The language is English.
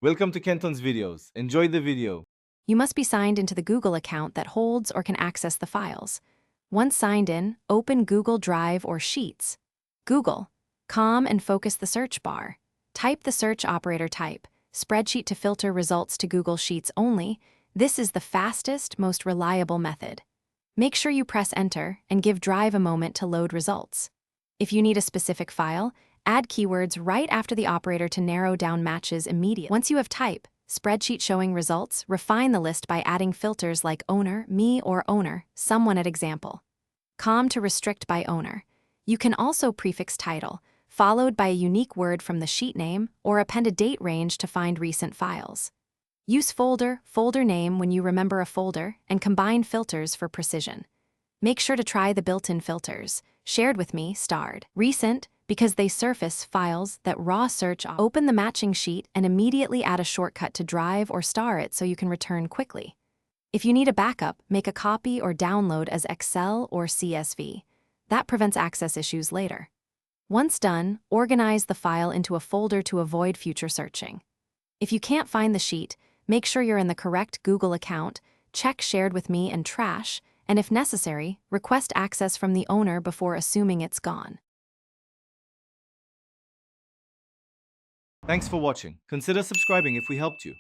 Welcome to Kenton's videos. Enjoy the video. You must be signed into the Google account that holds or can access the files. Once signed in, open Google Drive or Sheets. Google. Calm and focus the search bar. Type the search operator type, spreadsheet to filter results to Google Sheets only. This is the fastest, most reliable method. Make sure you press enter and give Drive a moment to load results. If you need a specific file, add keywords right after the operator to narrow down matches immediately. Once you have type, spreadsheet showing results, refine the list by adding filters like owner, me, or owner, someone at example. Calm to restrict by owner. You can also prefix title, followed by a unique word from the sheet name, or append a date range to find recent files. Use folder name when you remember a folder, and combine filters for precision. Make sure to try the built-in filters. Shared with me, starred. Recent, because they surface files that raw search. Open the matching sheet and immediately add a shortcut to Drive or star it so you can return quickly. If you need a backup, make a copy or download as Excel or CSV. That prevents access issues later. Once done, organize the file into a folder to avoid future searching. If you can't find the sheet, make sure you're in the correct Google account, check Shared with Me and Trash, and if necessary, request access from the owner before assuming it's gone. Thanks for watching. Consider subscribing if we helped you.